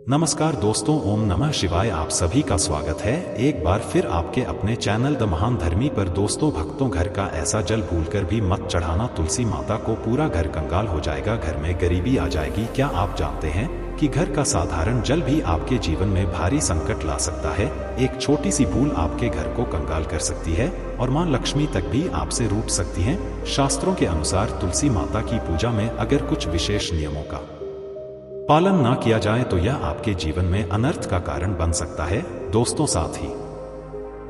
नमस्कार दोस्तों, ओम नमः शिवाय। आप सभी का स्वागत है एक बार फिर आपके अपने चैनल द महान धर्मी पर। दोस्तों भक्तों, घर का ऐसा जल भूलकर भी मत चढ़ाना, तुलसी माता को पूरा घर कंगाल हो जाएगा, घर में गरीबी आ जाएगी। क्या आप जानते हैं कि घर का साधारण जल भी आपके जीवन में भारी संकट ला सकता है। एक छोटी सी भूल आपके घर को कंगाल कर सकती है और मां लक्ष्मी तक भी आपसे रूठ सकती हैं। शास्त्रों के अनुसार तुलसी माता की पूजा में अगर कुछ विशेष नियमों का पालन ना किया जाए तो यह आपके जीवन में अनर्थ का कारण बन सकता है। दोस्तों, साथ ही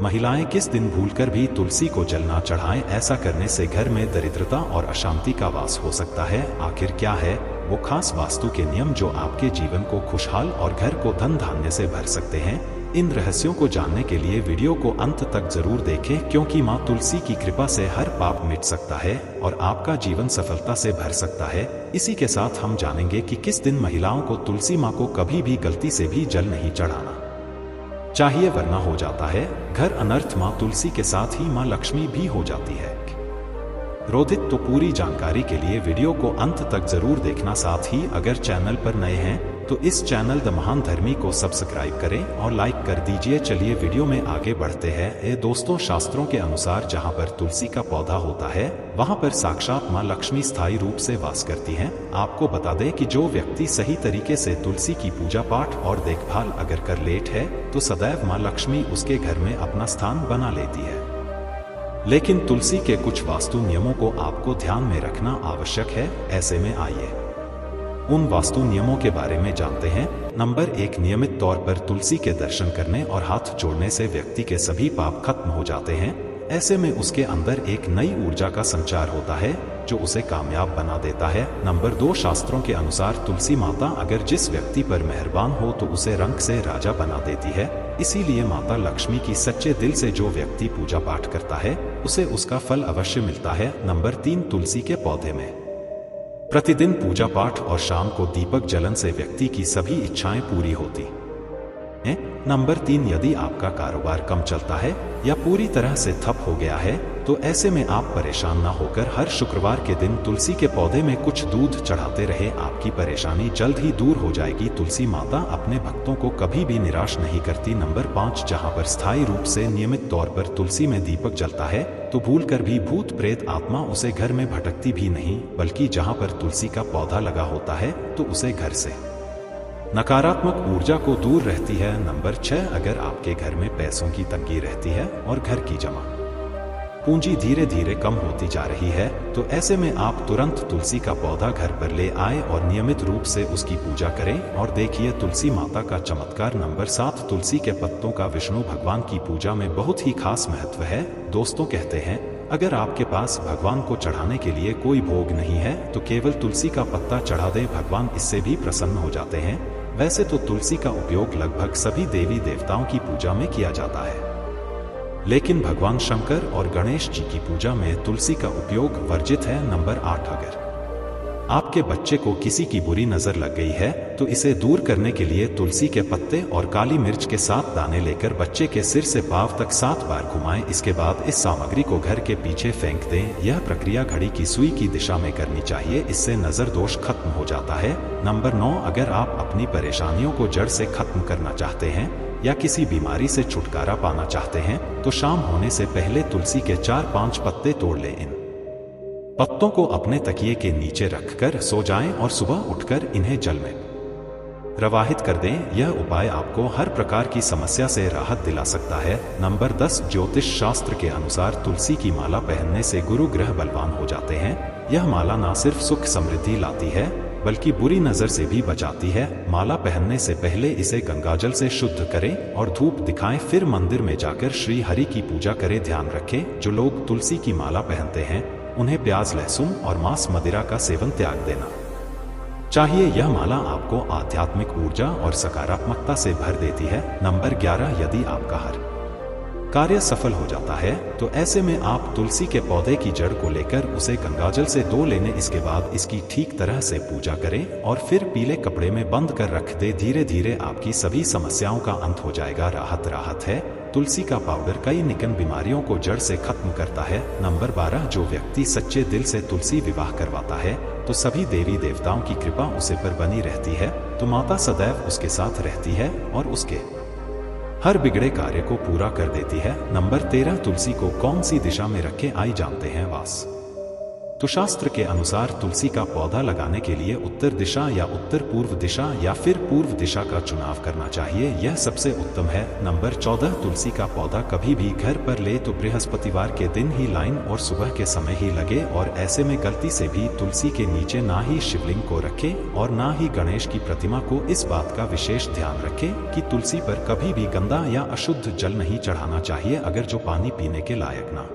महिलाएं किस दिन भूलकर भी तुलसी को जल ना चढ़ाएं। ऐसा करने से घर में दरिद्रता और अशांति का वास हो सकता है। आखिर क्या है वो खास वास्तु के नियम जो आपके जीवन को खुशहाल और घर को धन धान्य से भर सकते हैं? इन रहस्यों को जानने के लिए वीडियो को अंत तक जरूर देखें, क्योंकि मां तुलसी की कृपा से हर पाप मिट सकता है और आपका जीवन सफलता से भर सकता है। इसी के साथ हम जानेंगे कि किस दिन महिलाओं को तुलसी मां को कभी भी गलती से भी जल नहीं चढ़ाना चाहिए, वरना हो जाता है घर अनर्थ। मां तुलसी के साथ ही मां लक्ष्मी भी हो जाती है क्रोधित। तो पूरी जानकारी के लिए वीडियो को अंत तक जरूर देखना। साथ ही अगर चैनल पर नए हैं तो इस चैनल द महान धर्मी को सब्सक्राइब करें और लाइक कर दीजिए। चलिए वीडियो में आगे बढ़ते हैं। दोस्तों, शास्त्रों के अनुसार जहां पर तुलसी का पौधा होता है वहां पर साक्षात मां लक्ष्मी स्थायी रूप से वास करती हैं। आपको बता दें कि जो व्यक्ति सही तरीके से तुलसी की पूजा पाठ और देखभाल अगर कर लेट है तो सदैव मां लक्ष्मी उसके घर में अपना स्थान बना लेती है। लेकिन तुलसी के कुछ वास्तु नियमों को आपको ध्यान में रखना आवश्यक है। ऐसे में आइए उन वास्तु नियमों के बारे में जानते हैं। नंबर 1, नियमित तौर पर तुलसी के दर्शन करने और हाथ जोड़ने से व्यक्ति के सभी पाप खत्म हो जाते हैं। ऐसे में उसके अंदर एक नई ऊर्जा का संचार होता है जो उसे कामयाब बना देता है। नंबर 2, शास्त्रों के अनुसार तुलसी माता अगर जिस व्यक्ति पर मेहरबान हो तो उसे रंग से राजा बना देती है। इसीलिए माता लक्ष्मी की सच्चे दिल से जो व्यक्ति पूजा पाठ करता है उसे उसका फल अवश्य मिलता है। नंबर 3, तुलसी के पौधे में प्रतिदिन पूजा पाठ और शाम को दीपक जलन से व्यक्ति की सभी इच्छाएं पूरी होती हैं। नंबर 3, यदि आपका कारोबार कम चलता है या पूरी तरह से ठप हो गया है तो ऐसे में आप परेशान ना होकर हर शुक्रवार के दिन तुलसी के पौधे में कुछ दूध चढ़ाते रहे, आपकी परेशानी जल्द ही दूर हो जाएगी। तुलसी माता अपने भक्तों को कभी भी निराश नहीं करती। नंबर 5, जहां पर स्थायी रूप से नियमित तौर पर तुलसी में दीपक जलता है तो भूलकर भी भूत प्रेत आत्मा उसे घर में भटकती भी नहीं, बल्कि जहां पर तुलसी का पौधा लगा होता है तो उसे घर से नकारात्मक ऊर्जा को दूर रहती है। नंबर 6, अगर आपके घर में पैसों की तंगी रहती है और घर की जमा पूंजी धीरे धीरे कम होती जा रही है तो ऐसे में आप तुरंत तुलसी का पौधा घर पर ले आए और नियमित रूप से उसकी पूजा करें और देखिए तुलसी माता का चमत्कार। नंबर 7, तुलसी के पत्तों का विष्णु भगवान की पूजा में बहुत ही खास महत्व है। दोस्तों, कहते हैं अगर आपके पास भगवान को चढ़ाने के लिए कोई भोग नहीं है तो केवल तुलसी का पत्ता चढ़ा दें, भगवान इससे भी प्रसन्न हो जाते हैं। वैसे तो तुलसी का उपयोग लगभग सभी देवी देवताओं की पूजा में किया जाता है, लेकिन भगवान शंकर और गणेश जी की पूजा में तुलसी का उपयोग वर्जित है। नंबर 8, अगर आपके बच्चे को किसी की बुरी नजर लग गई है तो इसे दूर करने के लिए तुलसी के पत्ते और काली मिर्च के 7 दाने लेकर बच्चे के सिर से पांव तक 7 बार घुमाएं। इसके बाद इस सामग्री को घर के पीछे फेंक दें। यह प्रक्रिया घड़ी की सुई की दिशा में करनी चाहिए, इससे नजर दोष खत्म हो जाता है। नंबर 9, अगर आप अपनी परेशानियों को जड़ से खत्म करना चाहते हैं या किसी बीमारी से छुटकारा पाना चाहते हैं तो शाम होने से पहले तुलसी के 4-5 पत्ते तोड़ लें। इन पत्तों को अपने तकिए के नीचे रखकर सो जाएं और सुबह उठकर इन्हें जल में प्रवाहित कर दें। यह उपाय आपको हर प्रकार की समस्या से राहत दिला सकता है। नंबर 10, ज्योतिष शास्त्र के अनुसार तुलसी की माला पहनने से गुरु ग्रह बलवान हो जाते हैं। यह माला न सिर्फ सुख समृद्धि लाती है बल्कि बुरी नजर से भी बचाती है। माला पहनने से पहले इसे गंगाजल से शुद्ध करें और धूप दिखाएं, फिर मंदिर में जाकर श्री हरि की पूजा करें। ध्यान रखें, जो लोग तुलसी की माला पहनते हैं उन्हें प्याज, लहसुन और मांस मदिरा का सेवन त्याग देना चाहिए। यह माला आपको आध्यात्मिक ऊर्जा और सकारात्मकता से भर देती है। नंबर 11, यदि आपका हर कार्य सफल हो जाता है तो ऐसे में आप तुलसी के पौधे की जड़ को लेकर उसे गंगाजल से धो लेने, इसके बाद इसकी ठीक तरह से पूजा करें और फिर पीले कपड़े में बंद कर रख दे। धीरे धीरे आपकी सभी समस्याओं का अंत हो जाएगा। राहत है। तुलसी का पाउडर कई निकन बीमारियों को जड़ से खत्म करता है। नंबर 12, जो व्यक्ति सच्चे दिल से तुलसी विवाह करवाता है तो सभी देवी देवताओं की कृपा उसे पर बनी रहती है। तो माता सदैव उसके साथ रहती है और उसके हर बिगड़े कार्य को पूरा कर देती है। नंबर 13, तुलसी को कौन सी दिशा में रखे आई जानते हैं वास। तो शास्त्र के अनुसार तुलसी का पौधा लगाने के लिए उत्तर दिशा या उत्तर पूर्व दिशा या फिर पूर्व दिशा का चुनाव करना चाहिए, यह सबसे उत्तम है। नंबर 14, तुलसी का पौधा कभी भी घर पर ले तो बृहस्पतिवार के दिन ही लाइन और सुबह के समय ही लगे, और ऐसे में गलती से भी तुलसी के नीचे ना ही शिवलिंग को रखे और ना ही गणेश की प्रतिमा को। इस बात का विशेष ध्यान रखें कि तुलसी पर कभी भी गंदा या अशुद्ध जल नहीं चढ़ाना चाहिए। अगर जो पानी पीने के लायक ना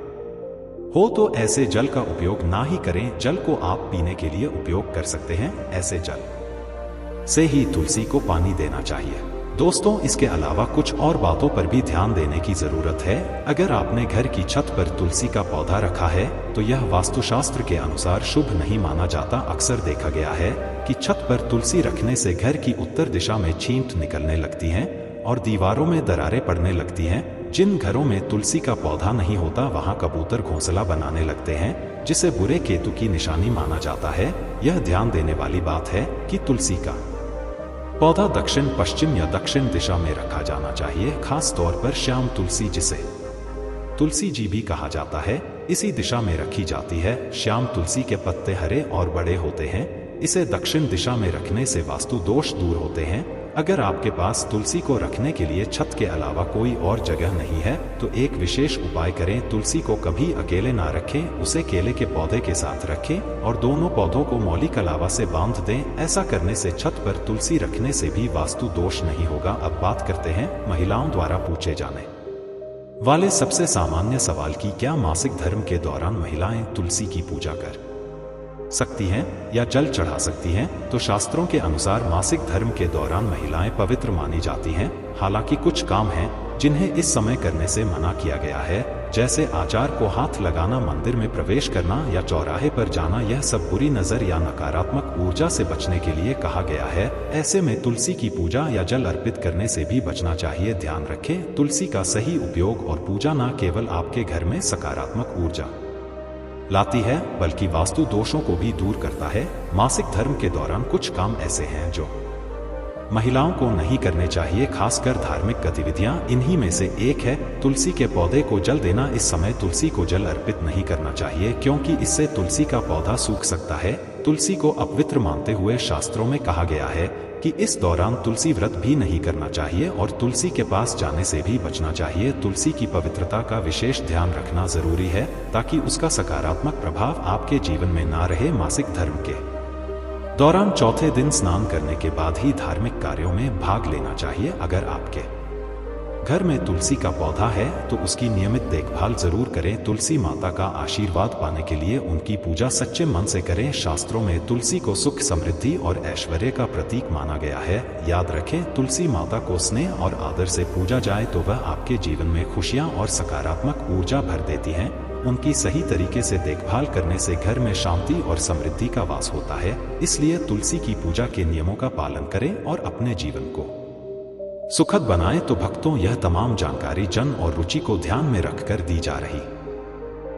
हो तो ऐसे जल का उपयोग ना ही करें। जल को आप पीने के लिए उपयोग कर सकते हैं, ऐसे जल से ही तुलसी को पानी देना चाहिए। दोस्तों, इसके अलावा कुछ और बातों पर भी ध्यान देने की जरूरत है। अगर आपने घर की छत पर तुलसी का पौधा रखा है तो यह वास्तुशास्त्र के अनुसार शुभ नहीं माना जाता। अक्सर देखा गया है कि छत पर तुलसी रखने से घर की उत्तर दिशा में छींट निकलने लगती हैं और दीवारों में दरारें पड़ने लगती हैं। जिन घरों में तुलसी का पौधा नहीं होता वहां कबूतर घोंसला बनाने लगते हैं, जिसे बुरे केतु की निशानी माना जाता है। यह ध्यान देने वाली बात है कि तुलसी का पौधा दक्षिण पश्चिम या दक्षिण दिशा में रखा जाना चाहिए। खास तौर पर श्याम तुलसी, जिसे तुलसी जी भी कहा जाता है, इसी दिशा में रखी जाती है। श्याम तुलसी के पत्ते हरे और बड़े होते हैं। इसे दक्षिण दिशा में रखने से वास्तु दोष दूर होते हैं। अगर आपके पास तुलसी को रखने के लिए छत के अलावा कोई और जगह नहीं है तो एक विशेष उपाय करें। तुलसी को कभी अकेले ना रखें, उसे केले के पौधे के साथ रखें और दोनों पौधों को मौली कलावा से बांध दें। ऐसा करने से छत पर तुलसी रखने से भी वास्तु दोष नहीं होगा। अब बात करते हैं महिलाओं द्वारा पूछे जाने वाले सबसे सामान्य सवाल की, क्या मासिक धर्म के दौरान महिलाएं तुलसी की पूजा कर सकती हैं या जल चढ़ा सकती हैं? तो शास्त्रों के अनुसार मासिक धर्म के दौरान महिलाएं पवित्र मानी जाती हैं। हालांकि कुछ काम हैं जिन्हें इस समय करने से मना किया गया है, जैसे आचार को हाथ लगाना, मंदिर में प्रवेश करना या चौराहे पर जाना। यह सब बुरी नजर या नकारात्मक ऊर्जा से बचने के लिए कहा गया है। ऐसे में तुलसी की पूजा या जल अर्पित करने से भी बचना चाहिए। ध्यान रखें, तुलसी का सही उपयोग और पूजा न केवल आपके घर में सकारात्मक ऊर्जा लाती है बल्कि वास्तु दोषों को भी दूर करता है। मासिक धर्म के दौरान कुछ काम ऐसे हैं जो महिलाओं को नहीं करने चाहिए, खासकर धार्मिक गतिविधियां। इन्हीं में से एक है तुलसी के पौधे को जल देना। इस समय तुलसी को जल अर्पित नहीं करना चाहिए क्योंकि इससे तुलसी का पौधा सूख सकता है। तुलसी को अपवित्र मानते हुए शास्त्रों में कहा गया है कि इस दौरान तुलसी व्रत भी नहीं करना चाहिए और तुलसी के पास जाने से भी बचना चाहिए। तुलसी की पवित्रता का विशेष ध्यान रखना जरूरी है ताकि उसका सकारात्मक प्रभाव आपके जीवन में ना रहे। मासिक धर्म के दौरान चौथे दिन स्नान करने के बाद ही धार्मिक कार्यों में भाग लेना चाहिए। अगर आपके घर में तुलसी का पौधा है तो उसकी नियमित देखभाल जरूर करें। तुलसी माता का आशीर्वाद पाने के लिए उनकी पूजा सच्चे मन से करें। शास्त्रों में तुलसी को सुख, समृद्धि और ऐश्वर्य का प्रतीक माना गया है। याद रखें, तुलसी माता को स्नेह और आदर से पूजा जाए तो वह आपके जीवन में खुशियां और सकारात्मक ऊर्जा भर देती हैं। उनकी सही तरीके से देखभाल करने से घर में शांति और समृद्धि का वास होता है। इसलिए तुलसी की पूजा के नियमों का पालन करें और अपने जीवन को सुखद बनाएं। तो भक्तों, यह तमाम जानकारी जन और रुचि को ध्यान में रखकर दी जा रही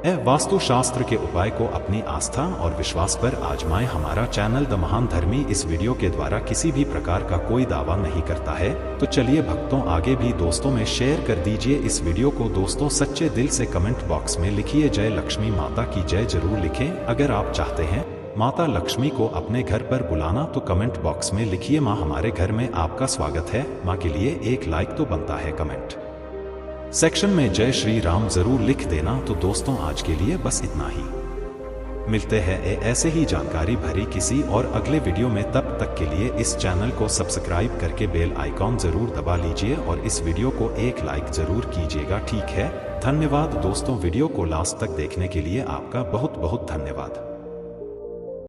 है। वास्तु शास्त्र के उपाय को अपनी आस्था और विश्वास पर आजमाएं। हमारा चैनल द महान धर्मी इस वीडियो के द्वारा किसी भी प्रकार का कोई दावा नहीं करता है। तो चलिए भक्तों, आगे भी दोस्तों में शेयर कर दीजिए इस वीडियो को। दोस्तों, सच्चे दिल से कमेंट बॉक्स में लिखिए जय लक्ष्मी माता की जय जरूर लिखें। अगर आप चाहते हैं माता लक्ष्मी को अपने घर पर बुलाना तो कमेंट बॉक्स में लिखिए माँ हमारे घर में आपका स्वागत है। माँ के लिए एक लाइक तो बनता है। कमेंट सेक्शन में जय श्री राम जरूर लिख देना। तो दोस्तों, आज के लिए बस इतना ही। मिलते हैं ऐसे ही जानकारी भरी किसी और अगले वीडियो में। तब तक के लिए इस चैनल को सब्सक्राइब करके बेल आइकॉन जरूर दबा लीजिए और इस वीडियो को एक लाइक जरूर कीजिएगा। ठीक है, धन्यवाद दोस्तों। वीडियो को लास्ट तक देखने के लिए आपका बहुत बहुत धन्यवाद।